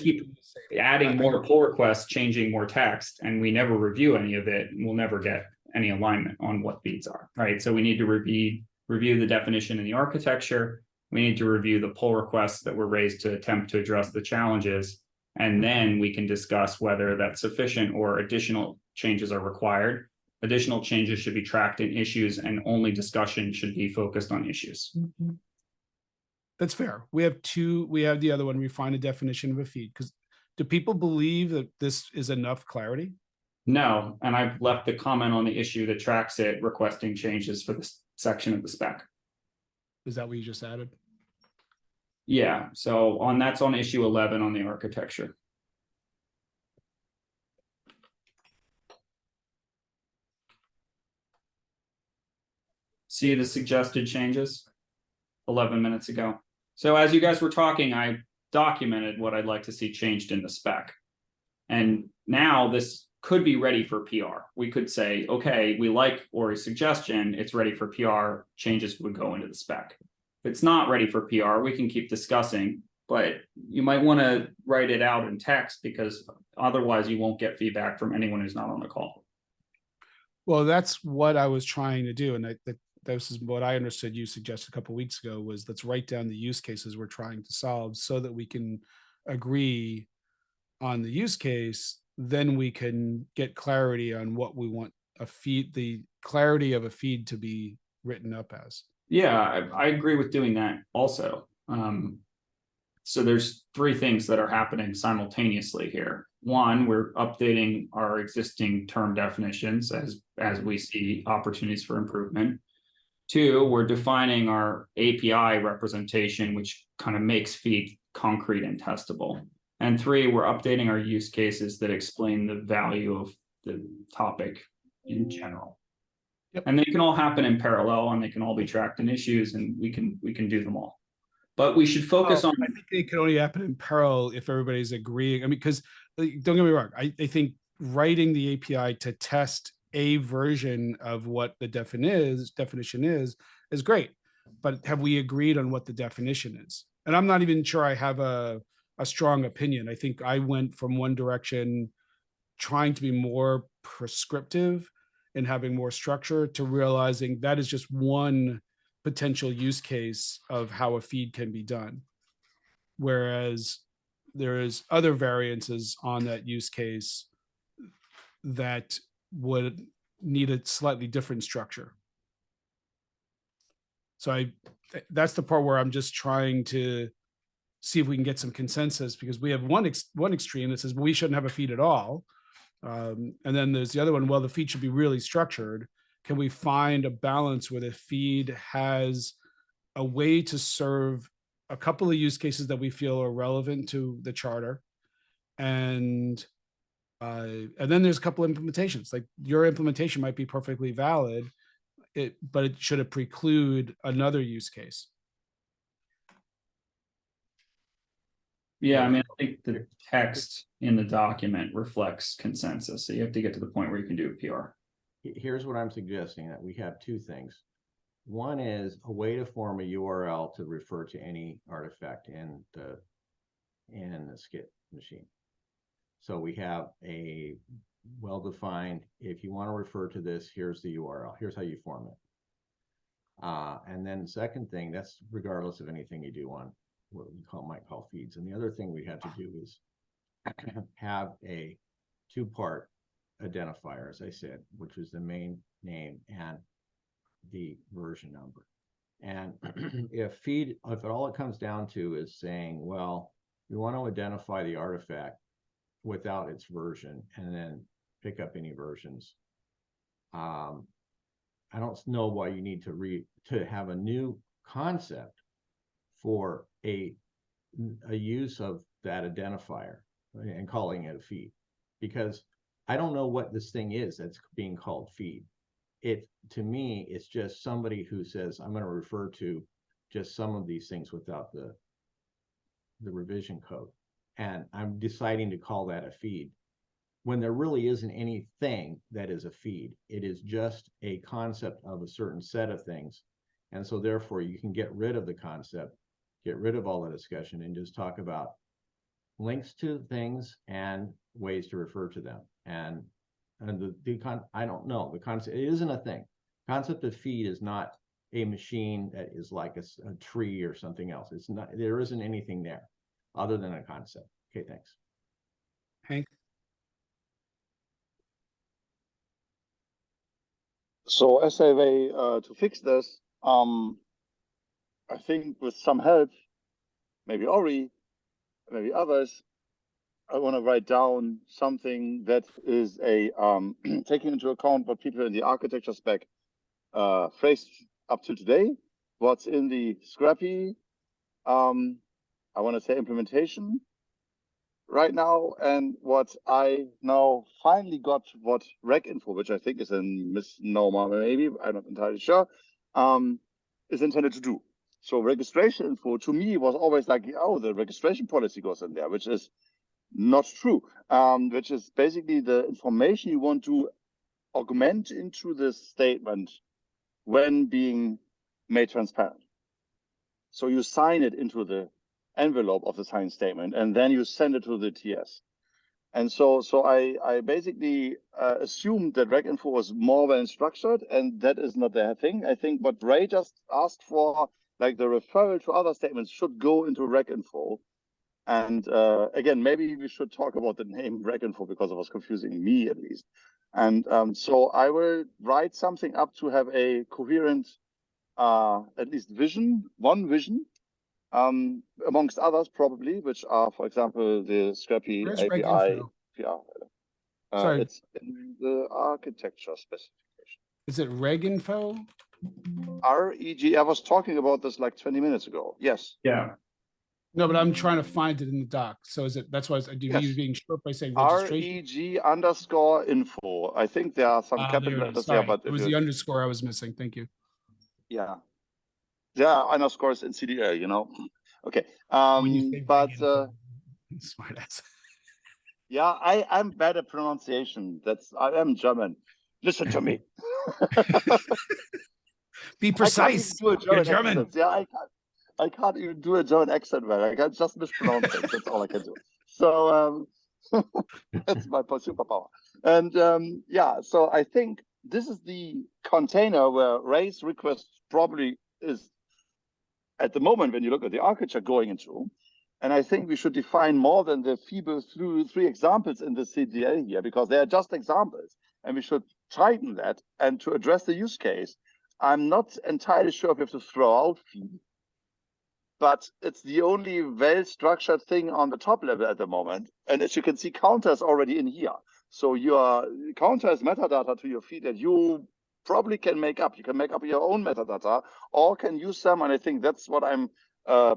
keep adding more pull requests, changing more text, and we never review any of it, and we'll never get any alignment on what feeds are, right? So we need to review the definition in the architecture. We need to review the pull requests that were raised to attempt to address the challenges, and then we can discuss whether that's sufficient or additional changes are required. Additional changes should be tracked in issues, and only discussion should be focused on issues. Mm-hmm. That's fair. We have the other one, refine a definition of a feed. Because do people believe that this is enough clarity? No, and I've left the comment on the issue that tracks it, requesting changes for this section of the spec. Is that what you just added? Yeah, so that's on issue 11 on the architecture. See the suggested changes 11 minutes ago. So as you guys were talking, I documented what I'd like to see changed in the spec. And now this could be ready for PR. We could say, okay, we like Ori's suggestion, it's ready for PR, changes would go into the spec. If it's not ready for PR, we can keep discussing, but you might want to write it out in text because otherwise you won't get feedback from anyone who's not on the call. Well, that's what I was trying to do. And this is what I understood you suggested a couple of weeks ago was let's write down the use cases we're trying to solve so that we can agree on the use case. Then we can get clarity on what we want the clarity of a feed to be written up as. Yeah, I agree with doing that also. So there's three things that are happening simultaneously here. One, we're updating our existing term definitions as we see opportunities for improvement. Two, we're defining our API representation, which kind of makes feed concrete and testable. And three, we're updating our use cases that explain the value of the topic in general. Yep. And they can all happen in parallel, and they can all be tracked in issues, and we can do them all. but we should focus on. I think it can only happen in parallel if everybody's agreeing. I mean, because don't get me wrong, I think writing the API to test a version of what the definition is great. But have we agreed on what the definition is? And I'm not even sure I have a strong opinion. I think I went from one direction, trying to be more prescriptive and having more structure, to realizing that is just one potential use case of how a feed can be done. Whereas there is other variances on that use case that would need a slightly different structure. So that's the part where I'm just trying to see if we can get some consensus, because we have one extreme that says, well, we shouldn't have a feed at all. And then there's the other one, well, the feed should be really structured. Can we find a balance where the feed has a way to serve a couple of use cases that we feel are relevant to the charter? And then there's a couple of implementations. Like your implementation might be perfectly valid, but it should preclude another use case. Yeah, I mean, I think the text in the document reflects consensus. So you have to get to the point where you can do a PR. Here's what I'm suggesting, that we have two things. One is a way to form a URL to refer to any artifact in the SCITT machine. So we have a well-defined, if you want to refer to this, here's the URL, here's how you form it. And then the second thing, that's regardless of anything you do on what we might call feeds. And the other thing we have to do is have a two-part identifier, as I said, which is the main name and the version number. And if all it comes down to is saying, well, we want to identify the artifact without its version and then pick up any versions, I don't know why you need to have a new concept for a use of that identifier and calling it a feed, because I don't know what this thing is that's being called feed. To me, it's just somebody who says, I'm going to refer to just some of these things without the revision code, and I'm deciding to call that a feed, when there really isn't anything that is a feed. It is just a concept of a certain set of things. And so therefore you can get rid of the concept, get rid of all the discussion, and just talk about links to things and ways to refer to them. And I don't know, the concept, it isn't a thing. Concept of feed is not a machine that is like a tree or something else. It's not, there isn't anything there other than a concept. Okay, thanks. Hank? So as a way to fix this, I think with some help, maybe Ori, maybe others, I want to write down something that is a taking into account what people in the architecture spec phrased up to today, what's in the scrappy, I want to say implementation right now, and what I now finally got, what reg info, which I think is a misnomer, maybe, I'm not entirely sure, is intended to do. So registration info to me was always like, oh, the registration policy goes in there, which is not true, which is basically the information you want to augment into this statement when being made transparent. So you sign it into the envelope of the signed statement, and then you send it to the TS. And so I basically assumed that reg info was more well structured, and that is not their thing. I think what Ray just asked for, like the referral to other statements, should go into reg info. And again, maybe we should talk about the name reg info, because it was confusing me at least. And so I will write something up to have a coherent, at least one vision, amongst others probably, which are, for example, the Scrappy Where's API. reg info? Sorry. It's in the architecture specification. Is it reg info? REG, I was talking about this like 20 minutes ago. Yes. Yeah. No, but I'm trying to find it in the doc. So is it, that's why I do you being short by saying registration? REG_info. I think there are some There capital it letters is. there, Sorry. but It was the underscore I was missing. Thank you. yeah. There are underscores in CDL, you know. Okay. When you say But smart ass. yeah, I'm bad at pronunciation. I am German. Listen to me. Be I can't even precise. do a You're German German. accent. Yeah, I can't even do a German accent well. I can just mispronounce things. That's all I can do. So that's my superpower. And yeah, so I think this is the container where raise request probably is at the moment when you look at the architecture going into. And I think we should define more than the feeble three examples in the CDL here, because they are just examples. And we should tighten that. And to address the use case, I'm not entirely sure if we have to throw out feed, but it's the only well-structured thing on the top level at the moment. And as you can see, counter is already in here. So your counter is metadata to your feed that you probably can make up. You can make up your own metadata or can use them. And I think that's what I'm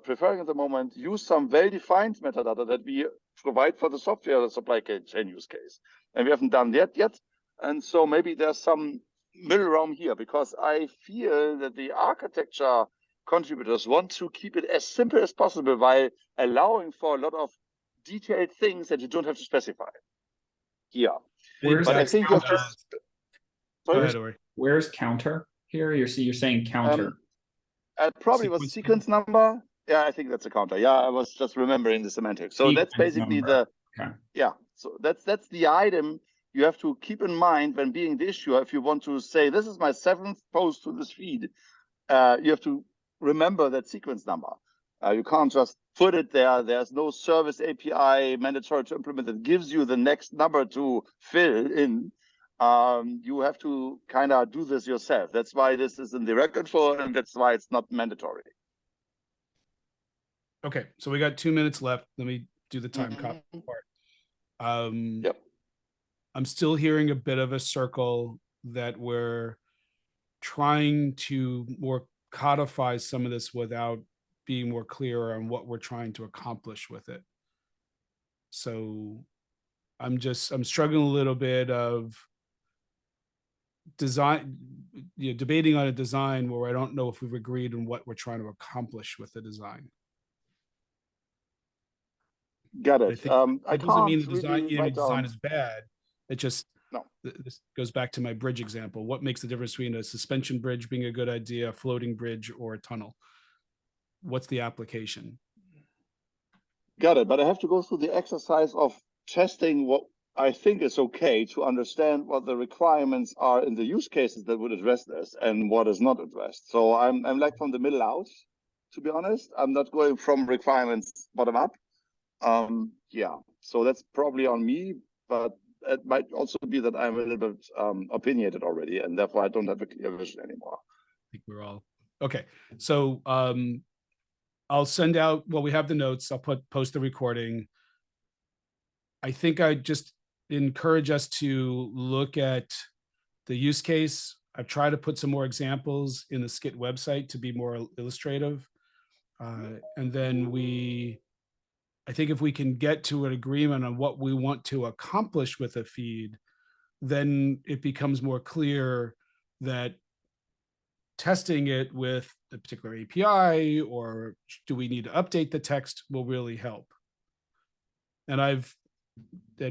preferring at the moment. Use some well-defined metadata that we provide for the software supply chain use case. And we haven't done that yet. And so maybe there's some middle realm here, because I feel that the architecture contributors want to keep it as simple as possible while allowing for a lot of detailed things that you don't have to specify here. Where's But I think you have to. Go ahead, Ori. Where's counter here? You're saying counter. It probably was sequence number. Yeah, I think that's a counter. Yeah, I was just remembering the semantics. So that's basically the yeah. So that's the item you have to keep in mind when being the issuer. If you want to say this is my 7th post to this feed, you have to remember that sequence number. You can't just put it there. There's no service API mandatory to implement that gives you the next number to fill in. You have to kind of do this yourself. That's why this is in the record for, and that's why it's not mandatory. Okay, so we got 2 minutes left. Let me do the time copy part. Yep. I'm still hearing a bit of a circle that we're trying to more codify some of this without being more clear on what we're trying to accomplish with it. So I'm struggling a little bit of design, debating on a design where I don't know if we've agreed on what we're trying to accomplish with the design. Got it. I it doesn't mean the design, really design is bad. It just, no. This goes back to my bridge example. What makes the difference between a suspension bridge being a good idea, a floating bridge, or a tunnel? What's the application? Got it. But I have to go through the exercise of testing what I think is okay to understand what the requirements are in the use cases that would address this and what is not addressed. So I'm like from the middle out, to be honest. I'm not going from requirements bottom up. Yeah, so that's probably on me, but it might also be that I'm a little bit opinionated already, and therefore I don't have a clear vision anymore. I think we're all okay. So I'll send out, well, we have the notes. I'll post the recording. I think I just encourage us to look at the use case. I've tried to put some more examples in the SCITT website to be more illustrative. And then I think if we can get to an agreement on what we want to accomplish with a feed, then it becomes more clear that testing it with a particular API or do we need to update the text will really help. And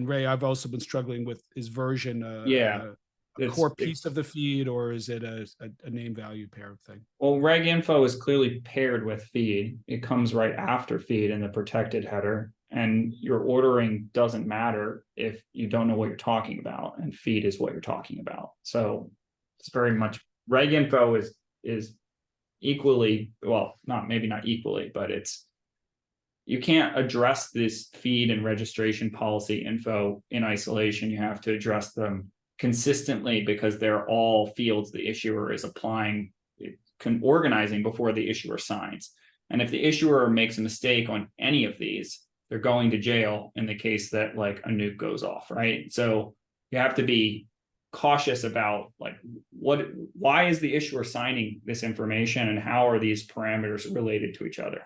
Ray, I've also been struggling with, is version a core piece of the feed, or is it a name value pair thing? Well, reg info is clearly paired with feed. It comes right after feed in the protected header, and your ordering doesn't matter if you don't know what you're talking about, and feed is what you're talking about. So it's very much, reg info is equally, well, maybe not equally, but you can't address this feed and registration policy info in isolation. You have to address them consistently because they're all fields the issuer is applying, organizing before the issuer signs. And if the issuer makes a mistake on any of these, they're going to jail in the case that like a nuke goes off, right? So you have to be cautious about like why is the issuer signing this information and how are these parameters related to each other?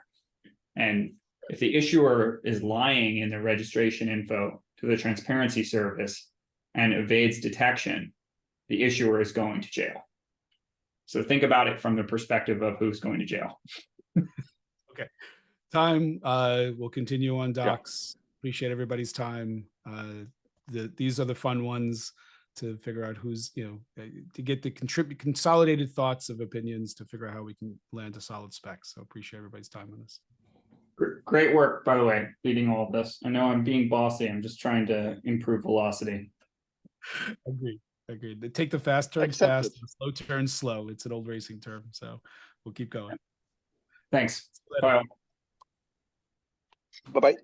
And if the issuer is lying in the registration info to the transparency service and evades detection, the issuer is going to jail. So think about it from the perspective of who's going to jail. Okay. time. We'll continue on docs. Appreciate everybody's time. These are the fun ones to figure out who's, to get the consolidated thoughts of opinions to figure out how we can land a solid spec. So appreciate everybody's time on this. Great work, by the way, leading all of this. I know I'm being bossy. I'm just trying to improve velocity. Agreed. They take the fast turns fast, the slow turns slow. It's an old racing term. So we'll keep going. Thanks. Bye. Bye-bye.